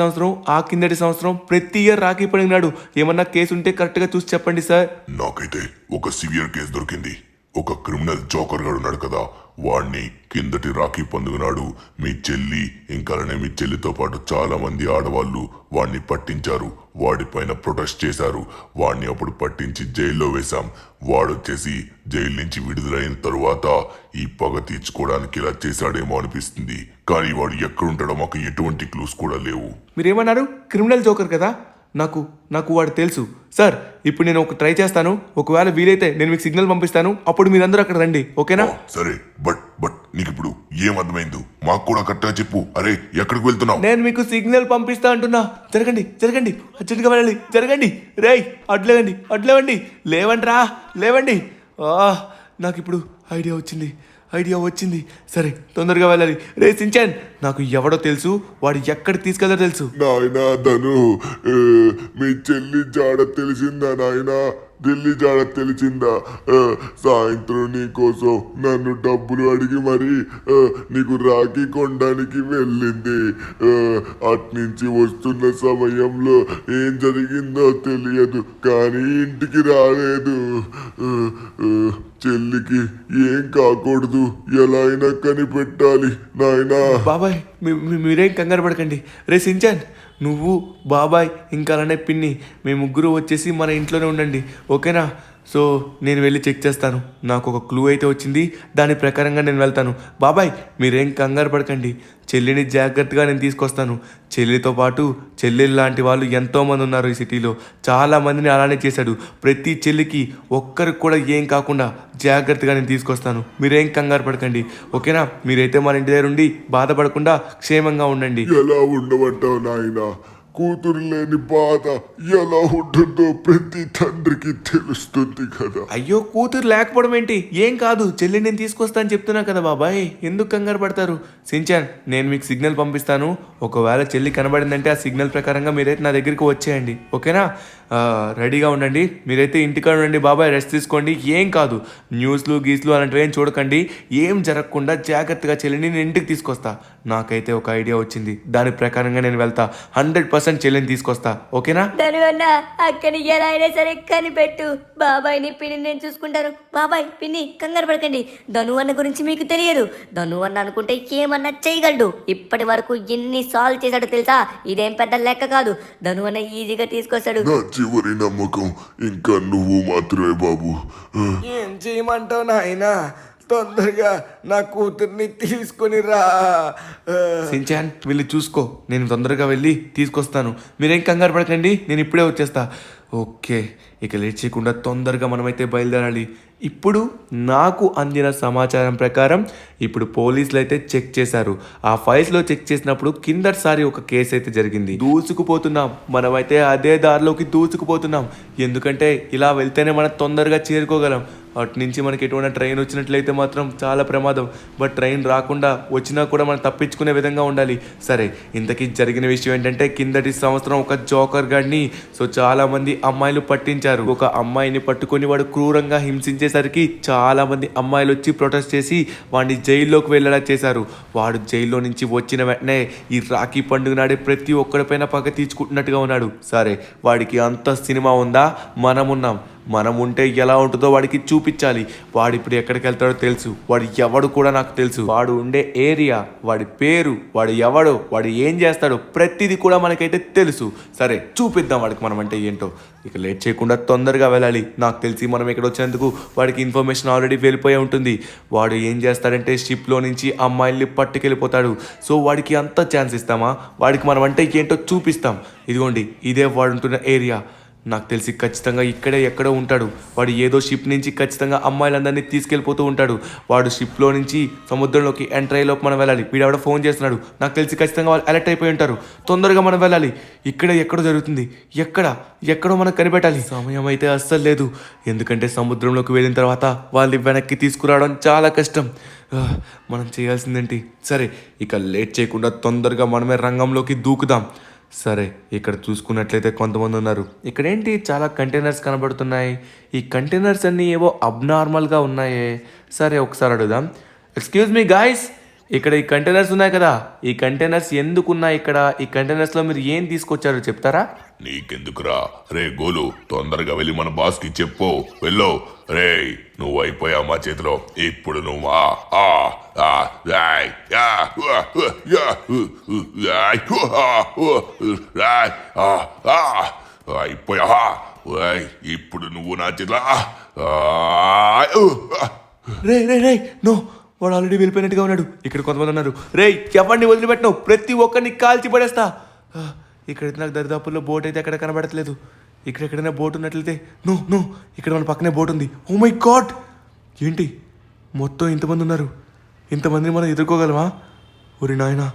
సంవత్సరం ప్రతి ఇయర్ రాఖీ పండుగ నాడు ఏమన్నా కేసు ఉంటే కరెక్ట్గా చూసి చెప్పండి సార్. నాకైతే ఒక సివియర్ కేసు దొరికింది. ఒక క్రిమినల్ జోకర్ గాడు ఉన్నాడు కదా, వాణ్ణి కిందటి రాఖీ పండుగ నాడు మీ చెల్లి ఇంకానే మీ చెల్లితో పాటు చాలా మంది ఆడవాళ్ళు వాణ్ణి పట్టించారు. వాడిపైన ప్రొటెస్ట్ చేశారు. వాణ్ణి అప్పుడు పట్టించి జైల్లో వేశాం. వాడొచ్చేసి జైలు నుంచి విడుదలైన తరువాత ఈ పగ తీర్చుకోవడానికి ఇలా చేశాడేమో అనిపిస్తుంది. కానీ వాడు ఎక్కడుంటాడో మాకు ఎటువంటి క్లూస్ కూడా లేవు. మీరేమన్నారు? క్రిమినల్ జోకర్ కదా? నాకు వాడు తెలుసు సార్. ఇప్పుడు నేను ఒక ట్రై చేస్తాను, ఒకవేళ వీలైతే నేను మీకు సిగ్నల్ పంపిస్తాను, అప్పుడు మీరందరూ అక్కడ రండి. ఓకేనా? సరే, బట్ నీకు ఇప్పుడు ఏం అర్థమైందో మాకు కూడా కరెక్ట్గా చెప్పు. అరే ఎక్కడికి వెళ్తున్నావు? నేను మీకు సిగ్నల్ పంపిస్తా అంటున్నా. జరగండి అర్జెంట్గా వెళ్ళాలి. జరగండి. రేయ్ అడ్లేవండి, లేవండి. నాకు ఇప్పుడు ఐడియా వచ్చింది. సరే తొందరగా వెళ్ళాలి. రే సించాన్, నాకు ఎవడో తెలుసు, వాడు ఎక్కడికి తీసుకెళ్తారో తెలుసు. నాయనా ధను, మీ చెల్లి జాడ తెలిసిందా నాయనా? ఢిల్లీ జాడ తెలిసిందా? సాయంత్రం నీ కోసం నన్ను డబ్బులు అడిగి మరి నీకు రాఖీ కొనడానికి వెళ్ళింది. అట్నుంచి వస్తున్న సమయంలో ఏం జరిగిందో తెలియదు, కానీ ఇంటికి రాలేదు. చెల్లికి ఏం కాకూడదు, ఎలా అయినా కనిపెట్టాలి నాయనా. బాబాయ్ మీరేం కంగారు పడకండి. రే సించాన్, నువ్వు బాబాయ్ ఇంకా అలానే పిన్ని, మీ ముగ్గురు వచ్చేసి మన ఇంట్లోనే ఉండండి. ఓకేనా? సో నేను వెళ్ళి చెక్ చేస్తాను. నాకు ఒక క్లూ అయితే వచ్చింది, దాని ప్రకారంగా నేను వెళ్తాను. బాబాయ్ మీరేం కంగారు పడకండి, చెల్లిని జాగ్రత్తగా నేను తీసుకొస్తాను. చెల్లితో పాటు చెల్లెలు లాంటి వాళ్ళు ఎంతోమంది ఉన్నారు ఈ సిటీలో. చాలామందిని అలానే చేశాడు. ప్రతి చెల్లికి ఒక్కరికి కూడా ఏం కాకుండా జాగ్రత్తగా నేను తీసుకొస్తాను. మీరేం కంగారు పడకండి, ఓకేనా? మీరైతే మన ఇంటి దగ్గర ఉండి బాధపడకుండా క్షేమంగా ఉండండి. ఎలా ఉండమంటావు నాయనా? కూతురు లేని బాధ ఎలా ఉంటుందో ప్రతి తండ్రికి తెలుస్తుంది కదా. అయ్యో కూతురు లేకపోవడం ఏంటి? ఏం కాదు, చెల్లి నేను తీసుకొస్తా అని చెప్తున్నా కదా బాబాయ్, ఎందుకు కంగారు పడతారు? సించాన్ నేను మీకు సిగ్నల్ పంపిస్తాను. ఒకవేళ చెల్లి కనబడిందంటే ఆ సిగ్నల్ ప్రకారంగా మీరైతే నా దగ్గరికి వచ్చేయండి, ఓకేనా? రెడీగా ఉండండి. మీరైతే ఇంటికాడ ఉండండి బాబాయ్, రెస్ట్ తీసుకోండి. ఏం కాదు, న్యూస్లు గీస్లు అలాంటివి ఏం చూడకండి. ఏం జరగకుండా జాగ్రత్తగా చెల్లిని నేను ఇంటికి తీసుకొస్తా. నాకైతే ఒక ఐడియా వచ్చింది, దాని ప్రకారంగా నేను వెళ్తా. 100% చెల్లిని తీసుకొస్తా, ఓకేనా? ధను అన్న అక్కని ఎలా అయినా సరే కనిపెట్టు. బాబాయ్ని పిన్ని నేను చూసుకుంటాను. బాబాయ్ పిన్ని కంగారు పడకండి. ధను అన్న గురించి మీకు తెలియదు. ధను అన్న అనుకుంటే ఏమన్నా చేయగలడు. ఇప్పటి వరకు ఎన్ని సాల్వ్ చేశాడో తెలుసా? ఇదేం పెద్ద లెక్క కాదు. ధను అన్న ఈజీగా తీసుకొస్తాడు. నా చివరి నమ్మకం ఇంకా నువ్వు మాత్రమే బాబు. ఏం చేయమంటావు నాయనా? తొందరగా నా కూతుర్ని తీసుకుని రా. సించాన్ వెళ్ళి చూసుకో, నేను తొందరగా వెళ్ళి తీసుకొస్తాను. మీరేం కంగారు పడకండి, నేను ఇప్పుడే వచ్చేస్తా. ఓకే, ఇక లేట్ చేయకుండా తొందరగా మనమైతే బయలుదేరాలి. ఇప్పుడు నాకు అందిన సమాచారం ప్రకారం ఇప్పుడు పోలీసులు అయితే చెక్ చేశారు. ఆ ఫైల్స్లో చెక్ చేసినప్పుడు కిందటిసారి ఒక కేసు అయితే జరిగింది. దూసుకుపోతున్నాం, మనమైతే అదే దారిలోకి దూసుకుపోతున్నాం. ఎందుకంటే ఇలా వెళ్తేనే మనం తొందరగా చేరుకోగలం. అటు నుంచి మనకి ఎటువంటి ట్రైన్ వచ్చినట్లయితే మాత్రం చాలా ప్రమాదం. బట్ ట్రైన్ రాకుండా వచ్చినా కూడా మనం తప్పించుకునే విధంగా ఉండాలి. సరే, ఇంతకీ జరిగిన విషయం ఏంటంటే కిందటి సంవత్సరం ఒక జోకర్ గాడిని చాలా మంది అమ్మాయిలు పట్టించారు. ఒక అమ్మాయిని పట్టుకొని వాడు క్రూరంగా హింసించేసరికి చాలా మంది అమ్మాయిలు వచ్చి ప్రొటెస్ట్ చేసి వాడిని జైల్లోకి వెళ్ళేలా చేశారు. వాడు జైల్లో నుంచి వచ్చిన వెంటనే ఈ రాఖీ పండుగ నాడే ప్రతి ఒక్కడిపైన పగ తీర్చుకుంటున్నట్టుగా ఉన్నాడు. సరే, వాడికి అంత సినిమా ఉందా? మనం ఉంటే ఎలా ఉంటుందో వాడికి చూపించాలి. వాడు ఇప్పుడు ఎక్కడికి వెళ్తాడో తెలుసు, వాడు ఎవడు కూడా నాకు తెలుసు. వాడు ఉండే ఏరియా, వాడి పేరు, వాడు ఎవడో, వాడు ఏం చేస్తాడో ప్రతిదీ కూడా మనకైతే తెలుసు. సరే, చూపిద్దాం వాడికి మనం అంటే ఏంటో. ఇక లేట్ చేయకుండా తొందరగా వెళ్ళాలి. నాకు తెలిసి మనం ఇక్కడ వచ్చేందుకు వాడికి ఇన్ఫర్మేషన్ ఆల్రెడీ వెళ్ళిపోయి ఉంటుంది. వాడు ఏం చేస్తాడంటే షిప్లో నుంచి అమ్మాయిల్ని పట్టుకెళ్ళిపోతాడు. సో వాడికి అంత ఛాన్స్ ఇస్తామా? వాడికి మనం అంటే ఏంటో చూపిస్తాం. ఇదిగోండి, ఇదే వాడు ఉంటున్న ఏరియా. నాకు తెలిసి ఖచ్చితంగా ఇక్కడే ఎక్కడో ఉంటాడు. వాడు ఏదో షిప్ నుంచి ఖచ్చితంగా అమ్మాయిలందరినీ తీసుకెళ్ళిపోతూ ఉంటాడు. వాడు షిప్లో నుంచి సముద్రంలోకి ఎంటర్ అయ్యేలోపు మనం వెళ్ళాలి. వీడు ఫోన్ చేస్తున్నాడు. నాకు తెలిసి ఖచ్చితంగా వాళ్ళు అలర్ట్ అయిపోయి ఉంటారు. తొందరగా మనం వెళ్ళాలి. ఇక్కడే ఎక్కడో జరుగుతుంది. ఎక్కడో మనం కనిపెట్టాలి. సమయం అయితే అస్సలు లేదు, ఎందుకంటే సముద్రంలోకి వెళ్ళిన తర్వాత వాళ్ళు వెనక్కి తీసుకురావడం చాలా కష్టం. మనం చేయాల్సిందేంటి? సరే, ఇక లేట్ చేయకుండా తొందరగా మనమే రంగంలోకి దూకుదాం. సరే, ఇక్కడ చూసుకున్నట్లయితే కొంతమంది ఉన్నారు. ఇక్కడ ఏంటి చాలా కంటైనర్స్ కనబడుతున్నాయి. ఈ కంటైనర్స్ అన్నీ ఏవో అబ్నార్మల్గా ఉన్నాయే. సరే, ఒకసారి అడుగుదాం. ఎక్స్క్యూజ్ మీ గాయ్స్, ఇక్కడ ఈ కంటైనర్స్ ఉన్నాయి కదా, ఈ కంటైనర్స్ ఎందుకు ఉన్నాయి ఇక్కడ? ఈ కంటైనర్స్లో మీరు ఏం తీసుకొచ్చారో చెప్తారా? నీకెందుకురా రే గోలు, తొందరగా వెళ్ళి మన బాస్ కి చెప్పు. వెళ్ళు రే, నువ్వు అయిపోయావు మా చేతిలో. ఇప్పుడు నువ్వు అయిపోయా. ఇప్పుడు నువ్వు నా చేతిలో. రే నో, వాడు ఆల్రెడీ వెళ్ళిపోయినట్టుగా ఉన్నాడు. ఇక్కడ కొంతమంది ఉన్నారు. రే, ఎవరిని వదిలిపెట్టినావు? ప్రతి ఒక్కరిని కాల్చి పడేస్తా. ఇక్కడైతే నాకు దరిదాపుల్లో బోట్ అయితే ఎక్కడ కనబడట్లేదు. ఇక్కడ ఎక్కడైనా బోట్ ఉన్నట్లయితే నో, ఇక్కడ మన పక్కనే బోట్ ఉంది. ఓ మై గాడ్, ఏంటి మొత్తం ఇంతమంది ఉన్నారు? ఇంతమందిని మనం ఎదుర్కోగలమా? ఒరి నాయనా,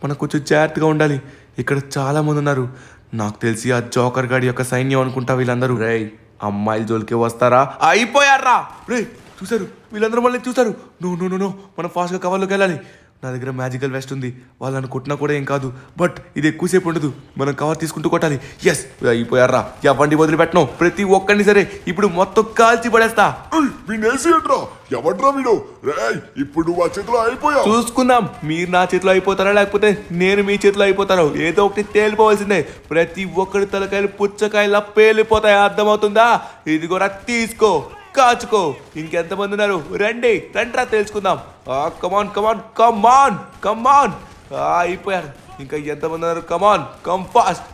మనకు కొంచెం జాగ్రత్తగా ఉండాలి. ఇక్కడ చాలామంది ఉన్నారు. నాకు తెలిసి ఆ జోకర్ గాడి యొక్క సైన్యం అనుకుంటా వీళ్ళందరూ. రే, అమ్మాయిల జోలికి వస్తారా? అయిపోయారా? రే, చూసారు వీళ్ళందరూ మళ్ళీ చూసారు. నో, మనం ఫాస్ట్గా కవర్లోకి వెళ్ళాలి. నా దగ్గర మ్యాజికల్ వెస్ట్ ఉంది. వాళ్ళని కొట్టినా కూడా ఏం కాదు, బట్ ఇది ఎక్కువసేపు ఉండదు. మనం కవర్ తీసుకుంటూ కొట్టాలి. ఎస్, అయిపోయారా? ఎవరిని వదిలిపెట్టను, ప్రతి ఒక్కరిని సరే ఇప్పుడు మొత్తం కాల్చి పడేస్తా. ఎవడ్రా వీడు? ఇప్పుడు నువ్వు ఆ చేతిలో అయిపోయావు. చూసుకుందాం, మీరు నా చేతిలో అయిపోతారా లేకపోతే నేను మీ చేతిలో అయిపోతాను. ఏదో ఒకటి తేలిపోవాల్సిందే. ప్రతి ఒక్కరి తలకాయలు పుచ్చకాయలా పేలిపోతాయి, అర్థమవుతుందా? ఇది కూడా తీసుకో, కాచుకో. ఇంకెంతమంది ఉన్నారు? రండ్రా తెలుసుకుందాం. కమాన్. అయిపోయారు. ఇంకా ఎంతమంది ఉన్నారు? Come fast.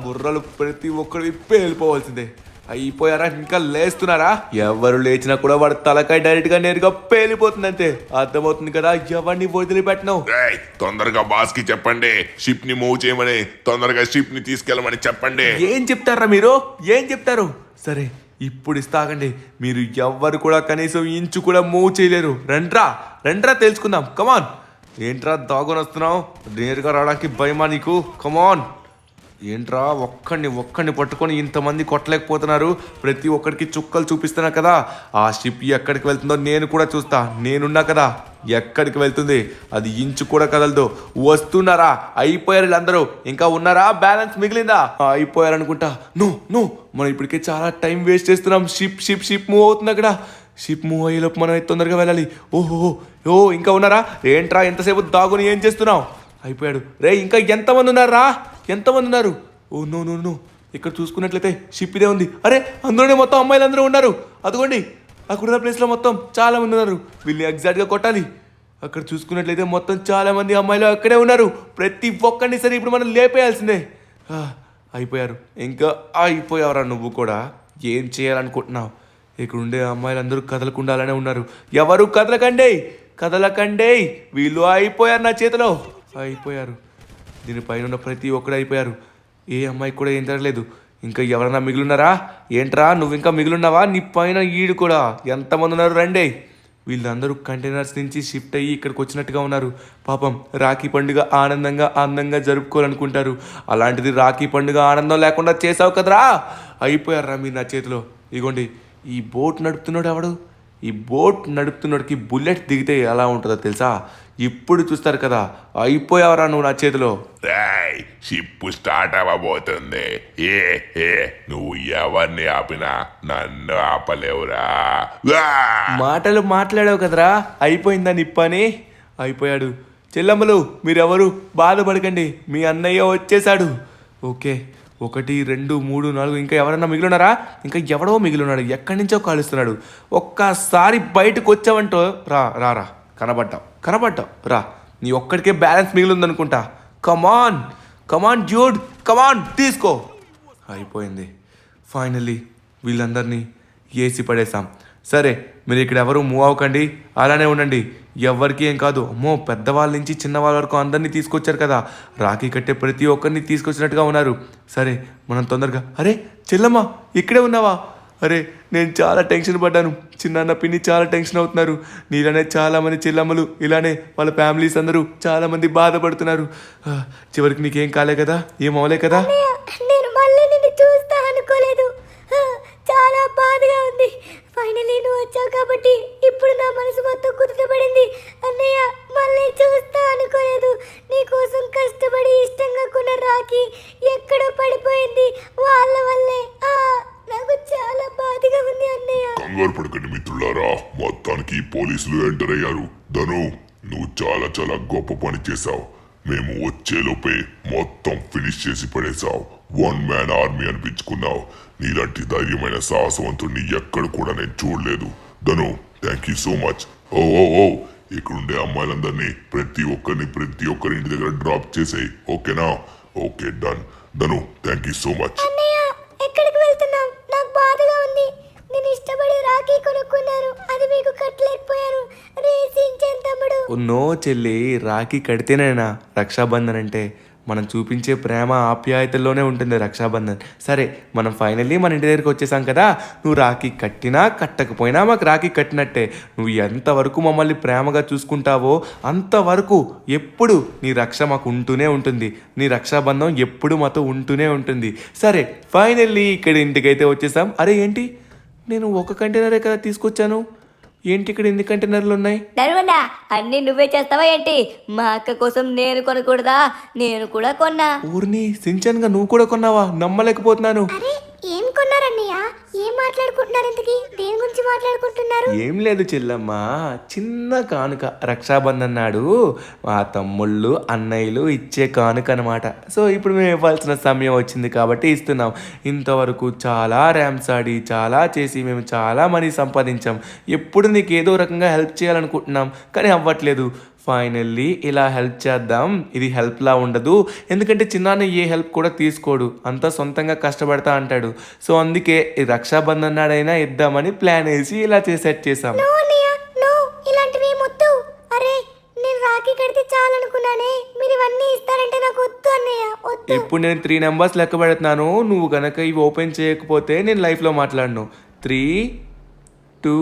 బుర్రలు ప్రతి ఒక్కరివి పేలిపోవాల్సిందే. అయిపోయారా? ఇంకా లేస్తున్నారా? ఎవరు లేచినా కూడా వాడు తలకాయ డైరెక్ట్ గా నేరుగా పేలిపోతుంది అంతే. అర్థమవుతుంది కదా? ఎవరిని వదిలిపెట్టను. రేయ్ తొందరగా బాస్ కి చెప్పండి షిప్ ని మూవ్ చేయమని, తొందరగా షిప్ ని తీసుకెళ్ళమని చెప్పండి. ఏం చెప్తారా మీరు? ఏం చెప్తారు? సరే ఇప్పుడు ఇస్తాగండి. మీరు ఎవ్వరు కూడా కనీసం ఇంచు కూడా మూవ్ చేయలేరు. రండ్రా తెలుసుకుందాం. కమాన్. ఏంట్రా దాగుని వస్తున్నావు? నేరుగా రావడానికి భయమా నీకు? కమాన్. ఏంట్రా ఒక్కడిని పట్టుకొని ఇంతమంది కొట్టలేకపోతున్నారు? ప్రతి ఒక్కడికి చుక్కలు చూపిస్తున్నా కదా. ఆ షిప్ ఎక్కడికి వెళ్తుందో నేను కూడా చూస్తా. నేనున్నా కదా. ఎక్కడికి వెళ్తుంది అది ఇంచు కూడా కదలదు. వస్తున్నారా? అయిపోయారు వీళ్ళందరూ. ఇంకా ఉన్నారా? బ్యాలెన్స్ మిగిలిందా? అయిపోయారనుకుంటా. నో మనం ఇప్పటికే చాలా టైం వేస్ట్ చేస్తున్నాం. షిప్ మూవ్ అవుతుంది అక్కడ. షిప్ మూవ్ అయ్యేలోపు మనం తొందరగా వెళ్ళాలి. ఓ ఇంకా ఉన్నారా? ఏంట్రా ఎంతసేపు దాగుని ఏం చేస్తున్నావు? అయిపోయాడు. రే ఇంకా ఎంతమంది ఉన్నారా? ఎంతమంది ఉన్నారు? ఓ నో ఇక్కడ చూసుకున్నట్లయితే షిప్ ఇదే ఉంది. అరే అందులోనే మొత్తం అమ్మాయిలు అందరూ ఉన్నారు. అదిగోండి అక్కడున్న ప్లేస్లో మొత్తం చాలా మంది ఉన్నారు. వీళ్ళని ఎగ్జాక్ట్గా కొట్టాలి. అక్కడ చూసుకున్నట్లయితే మొత్తం చాలా మంది అమ్మాయిలు అక్కడే ఉన్నారు. ప్రతి ఒక్కరిని సరే ఇప్పుడు మనం లేపేయాల్సిందే. అయిపోయారు. ఇంకా అయిపోయావరా నువ్వు కూడా? ఏం చేయాలనుకుంటున్నావు? ఇక్కడ ఉండే అమ్మాయిలందరూ కదలకుండా అలానే ఉన్నారు. ఎవరు కదలకండి. వీళ్ళు అయిపోయారు నా చేతిలో. అయిపోయారు. దీనిపైన ఉన్న ప్రతి ఒక్కరు అయిపోయారు. ఏ అమ్మాయి కూడా ఏం జరగలేదు. ఇంకా ఎవరన్నా మిగిలిన్నారా? ఏంట్రా నువ్వు ఇంకా మిగిలిన్నావా? నీ పైన ఈడు కూడా. ఎంతమంది ఉన్నారు? రండి. వీళ్ళందరూ కంటైనర్స్ నుంచి షిఫ్ట్ అయ్యి ఇక్కడికి వచ్చినట్టుగా ఉన్నారు. పాపం రాఖీ పండుగ అందంగా జరుపుకోవాలనుకుంటారు. అలాంటిది రాఖీ పండుగ ఆనందం లేకుండా చేసావు కదరా. అయిపోయారా మీరు నా చేతిలో. ఇగోండి ఈ బోట్ నడుపుతున్నాడు ఎవడు? ఈ బోట్ నడుపుతున్నోడికి బుల్లెట్ దిగితే ఎలా ఉంటుందో తెలుసా? ఇప్పుడు చూస్తారు కదా. అయిపోయావరా నువ్వు నా చేతిలో. రేయ్ షిప్ స్టార్ట్ అవ్వబోతుంది. నువ్వు ఎవరిని ఆపినా నన్ను ఆపలేవురా. మాటలు మాట్లాడావు కదరా. అయిపోయిందా నిప్పని? అయిపోయాడు. చెల్లమ్మలు మీరెవరు బాధపడకండి. మీ అన్నయ్య వచ్చేసాడు. ఓకే 1 2 3 4 ఇంకా ఎవరన్నా మిగిలిన్నారా? ఇంకా ఎవడో మిగిలిన్నాడు. ఎక్కడి నుంచో కాలుస్తున్నాడు. ఒక్కసారి బయటకు వచ్చావంటో రా కనబడ్డావు రా. నీ ఒక్కడికే బ్యాలెన్స్ మిగిలిందనుకుంటా. కమాన్ డ్యూడ్ కమాన్ తీసుకో. అయిపోయింది. ఫైనల్లీ వీళ్ళందరినీ ఏసి పడేసాం. సరే మీరు ఇక్కడ ఎవరు మూవ్ అవ్వకండి. అలానే ఉండండి. ఎవరికి ఏం కాదు. అమ్మో పెద్దవాళ్ళ నుంచి చిన్నవాళ్ళ వరకు అందరినీ తీసుకొచ్చారు కదా. రాఖీ కట్టే ప్రతి ఒక్కరిని తీసుకొచ్చినట్టుగా ఉన్నారు. సరే మనం తొందరగా. అరే చెల్లమ్మ ఇక్కడే ఉన్నావా? అరే నేను చాలా టెన్షన్ పడ్డాను. చిన్న పిన్ని చాలా టెన్షన్ అవుతున్నారు. నీలానే చాలామంది చెల్లమ్మలు ఇలానే వాళ్ళ ఫ్యామిలీస్ అందరూ చాలామంది బాధపడుతున్నారు. చివరికి నీకేం కాలే కదా? ఏం అవలే కదా? నేను మళ్ళీ నిన్ను చూస్తా అనుకోలేదు. చాలా బాధగా ఉంది. ఫైనల్లీ నువ్వు వచ్చావు కాబట్టి ఇప్పుడు నా మనసు మొత్తం కుదుటపడింది. అన్నయ్య మళ్ళీ చూస్తా అనుకోలేదు. నీకోసం కష్టపడి ఇష్టంగా కొన్న రాఖీ ఎక్కడో పడిపోయింది. వాళ్ళ వల్లే నాకు చాలా బాధగా ఉంది అన్నయ్య. కంగారు పడకండి మిత్రులారా. మొత్తానికి పోలీసులు ఎంటర్ అయ్యారు. ధను నువ్వు చాలా గొప్ప పని చేశావు. మేము వచ్చేలోపే మొత్తం ఫినిష్ చేసి పడేశావు. 1 man ఆర్మీ అనిపించుకున్నావు. నీలాంటి ధైర్యమైన సాహసవంతుడిని ఎక్కడ కూడా నేను చూడలేదు. ధను థ్యాంక్ యూ సో మచ్. ఓ ఇక్కడుండే అమ్మాయిలందరినీ ప్రతి ఒక్కరి ఇంటి దగ్గర డ్రాప్ చేసేయి. ఓకేనా? Okay done. Dhanu thank you so much. ఎక్కడికి వెళ్తున్నావు? నాకు బాధగా ఉంది. నేను ఇష్టపడి రాఖీ కొనుక్కున్నాను. అది మీకు కట్టలేకపోయాను. రేసించాను తమ్ముడు. నో చెల్లి, రాఖీ కడితేనేనా రక్షాబంధన్ అంటే? మనం చూపించే ప్రేమ ఆప్యాయతల్లోనే ఉంటుంది రక్షాబంధన్. సరే మనం ఫైనల్లీ మన ఇంటి దగ్గరికి వచ్చేసాం కదా. నువ్వు రాఖీ కట్టినా కట్టకపోయినా మాకు రాఖీ కట్టినట్టే. నువ్వు ఎంతవరకు మమ్మల్ని ప్రేమగా చూసుకుంటావో అంతవరకు ఎప్పుడు నీ రక్ష మాకు ఉంటూనే ఉంటుంది. నీ రక్షాబంధం ఎప్పుడు మాతో ఉంటూనే ఉంటుంది. సరే ఫైనల్లీ ఇక్కడ ఇంటికైతే వచ్చేసాం. అరే ఏంటి, నేను ఒక కంటైనరే కదా తీసుకొచ్చాను. ఏంటి ఇక్కడ ఎన్ని కంటైనర్లు ఉన్నాయి? ధనువన్నా అన్ని నువ్వే చేస్తావా ఏంటి? మా అక్క కోసం నేను కొనకూడదా? నేను కూడా కొన్నా. ఊరిని సించన్గా నువ్వు కూడా కొన్నావా? నమ్మలేకపోతున్నాను. అరే ఏం కొన్నారన్నయ్య? ఏం మాట్లాడుకుంటున్నారు? ఇంతకీ దేని గురించి మాట్లాడుకుంటున్నారు? ఏం లేదు చెల్లమ్మ, చిన్న కానుక. రక్షాబంధన్ నాడు మా తమ్ముళ్ళు అన్నయ్యలు ఇచ్చే కానుక అనమాట. సో ఇప్పుడు మేము ఇవ్వాల్సిన సమయం వచ్చింది కాబట్టి ఇస్తున్నాం. ఇంతవరకు చాలా ర్యామ్స్ ఆడి చాలా చేసి మేము చాలా మనీ సంపాదించాం. ఎప్పుడు నీకు ఏదో రకంగా హెల్ప్ చేయాలనుకుంటున్నాం కానీ అవ్వట్లేదు. ఫైనల్లీ ఇలా హెల్ప్ చేద్దాం. ఇది హెల్ప్ లా ఉండదు, ఎందుకంటే చిన్నాన్న ఏ హెల్ప్ కూడా తీసుకోడు, అంతా సొంతంగా కష్టపడతా అంటాడు. సో అందుకే ఈ రక్షాబంధన్ నాడైనా ఇద్దామని ప్లాన్ వేసి ఇలా సెట్ చేసాం. నో అన్నయ్య, నో, ఇలాంటివి మొద్దు. అరే నేను రాఖీ కడితే చాలనుకున్నానే, మీరు ఇవన్నీ ఇస్తారంటే నాకు వద్దు అన్నయ్య, వద్దు. ఇప్పుడు నేను 3 నెంబర్స్ లెక్క పెడుతున్నాను, నువ్వు గనక ఇవి ఓపెన్ చేయకపోతే నేను లైఫ్లో మాట్లాడను. 3, 2,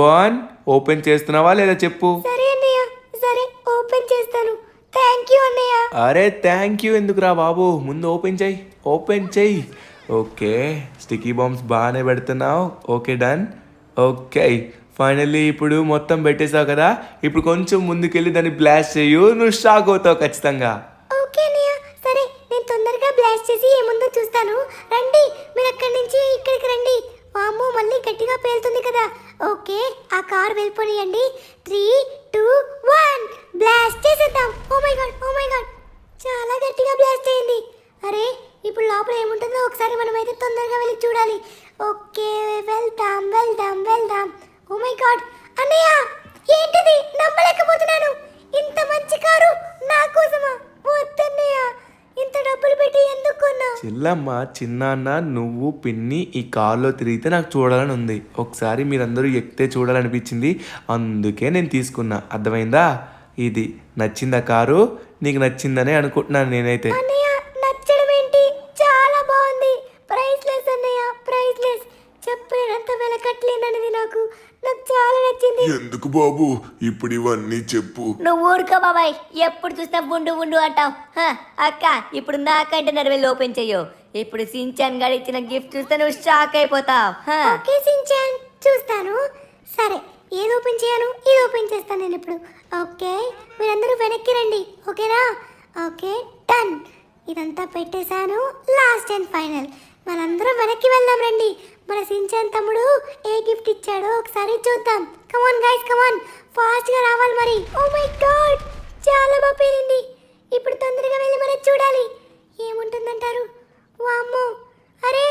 1 ఓపెన్ చేస్తున్నావా లేదా చెప్పు. సరే అన్నయ్య, సరే ఓపెన్ చేస్తాను. థ్యాంక్ యూ అన్నయ్య. అరే థ్యాంక్ యూ ఎందుకురా బాబు, ముందు ఓపెన్ చెయ్యి. ఓకే, స్టిక్కీ బాంబ్స్ బాగానే పెడుతున్నావు. Okay done. ఓకే ఫైనల్లీ ఇప్పుడు మొత్తం పెట్టేశావు కదా, ఇప్పుడు కొంచెం ముందుకెళ్ళి దాన్ని బ్లాస్ట్ చెయ్యు, నువ్వు షాక్ అవుతావు ఖచ్చితంగా. ఓకే అన్నయ్య, సరే నేను తొందరగా బ్లాస్ట్ చేసి ఏముందో చూస్తాను. రండి, మీరు అక్కడి నుంచి ఇక్కడికి రండి. వామ్మో, మళ్ళీ గట్టిగా పేలుతుంది కదా. ఓకే, ఆ కార్ వెళ్ళిపోనియండి. 3, 2, 1 బ్లాస్ట్ చేసేద్దాం. Oh my god, oh my god, చాలా గట్టిగా బ్లాస్ట్ అయింది. అరే ఇప్పుడు లోపల ఏముంటుందో ఒకసారి మనమైతే తొందరగా వెళ్ళి చూడాలి. ఓకే వెళ్దాం వెళ్దాం వెళ్దాం. ఓ మై గాడ్ అన్నయ్య, ఏంటిది, నమ్మలేకపోతున్నాను. ఇంత మంచి కారు నా కోసమా? వద్దన్నయ్య, ఇంత డబ్బులు పెట్టి ఎందుకు కొన్నావు? చెల్లమ్మ, చిన్నాన్న, నువ్వు, పిన్ని ఈ కార్లో తిరిగితే నాకు చూడాలని ఉంది. ఒకసారి మీరందరూ ఎక్కితే చూడాలనిపించింది, అందుకే నేను తీసుకున్నా. అర్థమైందా? ఇది నచ్చిందా కారు? నీకు నచ్చిందనే అనుకుంటున్నాను నేనైతే. అన్నయ్య నచ్చడం ఏంటి, చాలా బాగుంది. ప్రైస్లెస్ అన్నయ్య, ప్రైస్లెస్. చెప్పలేనంత వెలకట్లేనది నాకు చాలా నచ్చింది. ఎందుకు బాబు ఇప్పుడు ఇవన్నీ చెప్పు. నువ్వు ఊరుకో బాబాయ్, ఎప్పుడు చూసినా ఉండు ఉండు అంటావు. అక్క ఇప్పుడు నా కంటైనర్ వెళ్ళి ఓపెన్ చెయ్యు. ఇప్పుడు సించాన్ గారు ఇచ్చిన గిఫ్ట్ చూస్తే నువ్వు షాక్ అయిపోతావు. ఓకే సించాన్, చూస్తాను. సరే, ఏది ఓపెన్ చేయను, ఇది ఓపెన్ చేస్తాను నేను ఇప్పుడు. ఓకే, మీరందరూ వెనక్కి రండి. ఓకేనా? Okay done. ఇదంతా పెట్టేశాను. లాస్ట్ అండ్ ఫైనల్, మనందరం వెనక్కి వెళ్దాం రండి. మన సించాన్ తమ్ముడు ఏ గిఫ్ట్ ఇచ్చాడో ఒకసారి చూద్దాం. కమాన్ గైస్, కమాన్, ఫాస్ట్ గా రావాలి మరి. ఓ మై గాడ్, చాలా బాగా పేలింది. ఇప్పుడు తొందరగా వెళ్ళి మనం చూడాలి ఏముంటుందంటారు. వామ్మో, అరే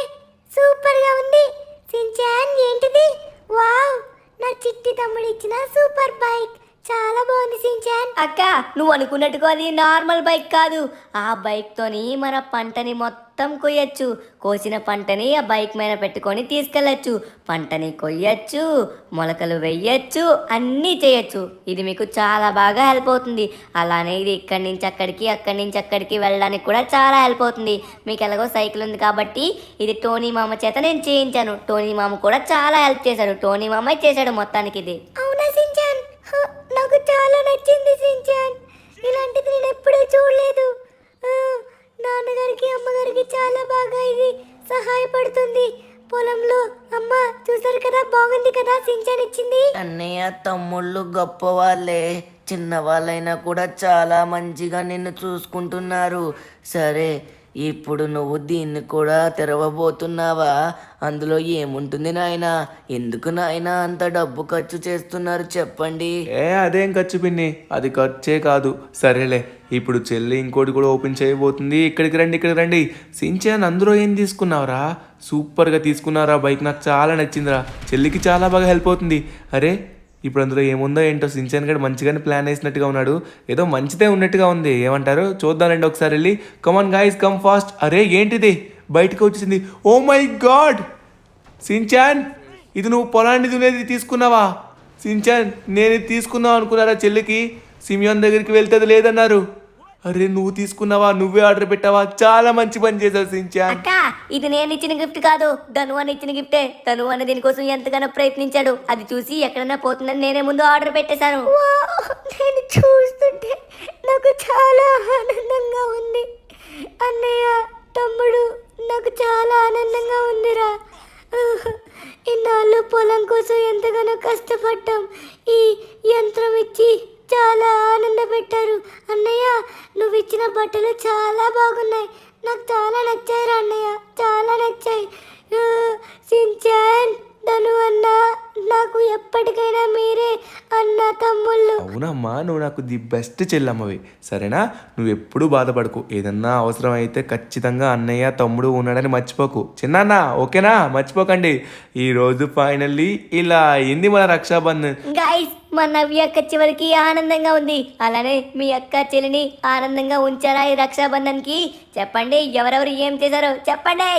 సూపర్ గా ఉంది. సించాన్ ఏంటిది? వావ్, నా చిట్టి తమ్ముడు ఇచ్చిన సూపర్ బైక్, చాలా బాగుంది సించాన్. అక్క, నువ్వు అనుకున్నట్టుగా అది నార్మల్ బైక్ కాదు. ఆ బైక్ తోని మన పంటని మొత్తం కొయ్యొచ్చు. కోసిన పంటని ఆ బైక్ మీద పెట్టుకొని తీసుకెళ్ళచ్చు. పంటని కొయ్యొచ్చు, మొలకలు వెయ్యొచ్చు, అన్నీ చేయొచ్చు. ఇది మీకు చాలా బాగా హెల్ప్ అవుతుంది. అలానే ఇది ఇక్కడి నుంచి అక్కడికి, అక్కడి నుంచి అక్కడికి వెళ్ళడానికి కూడా చాలా హెల్ప్ అవుతుంది. మీకు ఎలాగో సైకిల్ ఉంది కాబట్టి ఇది టోనీ మామ చేత నేను చేయించాను. టోనీ మామ కూడా చాలా హెల్ప్ చేశాడు. టోనీ మామ చేశాడు మొత్తానికి ఇది. అవునా సించాన్, నాకు చాలా నచ్చింది సించాన్. ఇలాంటిది నేను ఎప్పుడూ చూడలేదు. నాన్నగారికి అమ్మగారికి చాలా బాగా ఇది సహాయపడుతుంది పొలంలో. అమ్మ చూసారు కదా, బాగుంది కదా సించాన్ ఇచ్చింది. అన్నయ్య తమ్ముళ్ళు గొప్పవాళ్ళే, చిన్నవాళ్ళైనా కూడా చాలా మంచిగా నిన్ను చూసుకుంటున్నారు. సరే, ఇప్పుడు నువ్వు దీన్ని కూడా తెరవబోతున్నావా? అందులో ఏముంటుంది నాయనా? ఎందుకు నాయనా అంత డబ్బు ఖర్చు చేస్తున్నారు చెప్పండి. అదేం ఖర్చు పిన్ని, అది ఖర్చే కాదు. సరేలే, ఇప్పుడు చెల్లి ఇంకోటి కూడా ఓపెన్ చేయబోతుంది. ఇక్కడికి రండి. సించాన్, అందులో ఏం తీసుకున్నావురా? సూపర్గా తీసుకున్నారా బైక్, నాకు చాలా నచ్చిందిరా. చెల్లికి చాలా బాగా హెల్ప్ అవుతుంది. అరే ఇప్పుడు అందులో ఏముందో ఏంటో, సించాన్ గడు మంచిగానే ప్లాన్ వేసినట్టుగా ఉన్నాడు. ఏదో మంచిదే ఉన్నట్టుగా ఉంది. ఏమంటారు చూద్దానండి ఒకసారి వెళ్ళి. Come on guys, come fast. అరే ఏంటిది, బయటకు వచ్చేసింది. ఓ మై గాడ్ సించాన్, ఇది నువ్వు పొలాన్ని దున్నేది తీసుకున్నావా? సించాన్, నేను ఇది తీసుకున్నావు అనుకున్నారా చెల్లికి? సిమియోన్ దగ్గరికి వెళ్తే అది లేదన్నారు. అరే నువ్వు తీసుకున్నావా? నువ్వే ఆర్డర్ పెట్టావా? చాలా మంచి పని చేసావు సించాన్. అక్క, ఇది నేను ఇచ్చిన గిఫ్ట్ కాదు, ధను అని ఇచ్చిన గిఫ్టే. ధను అన్న దీనికోసం ఎంతగానో ప్రయత్నించాడు. అది చూసి ఎక్కడైనా పోతుందని నేనే ముందు ఆర్డర్ పెట్టేశాను. నేను చూస్తుంటే నాకు చాలా ఆనందంగా ఉంది. అన్నయ్య, తమ్ముడు, నాకు చాలా ఆనందంగా ఉందిరా. ఇన్నాళ్ళు పొలం కోసం ఎంతగానో కష్టపడ్డాం. ఈ యంత్రం ఇచ్చి చాలా ఆనంద పెట్టారు. అన్నయ్య, నువ్వు ఇచ్చిన బట్టలు చాలా బాగున్నాయి, నాకు చాలా నచ్చాయి అన్నయ్య, చాలా నచ్చాయి. సించాన్, ధను అన్న, నాకు ఎప్పటికైనా మీరే అన్న తమ్ముళ్ళు. అవునమ్మా, నువ్వు నాకు ది బెస్ట్ చెల్లమ్మవి, సరేనా? నువ్వు ఎప్పుడూ బాధపడకు, ఏదన్నా అవసరం అయితే ఖచ్చితంగా అన్నయ్య తమ్ముడు ఉన్నాడని మర్చిపోకు చిన్నాన్న, ఓకేనా? మర్చిపోకండి. ఈరోజు ఫైనల్లీ ఇలా అయింది మన రక్షాబంధన్. గైస్, మా నవ్య అక్క చివరికి ఆనందంగా ఉంది. అలానే మీ అక్క చెల్లిని ఆనందంగా ఉంచారా ఈ రక్షాబంధన్కి? చెప్పండి, ఎవరెవరు ఏం చేశారో చెప్పండి.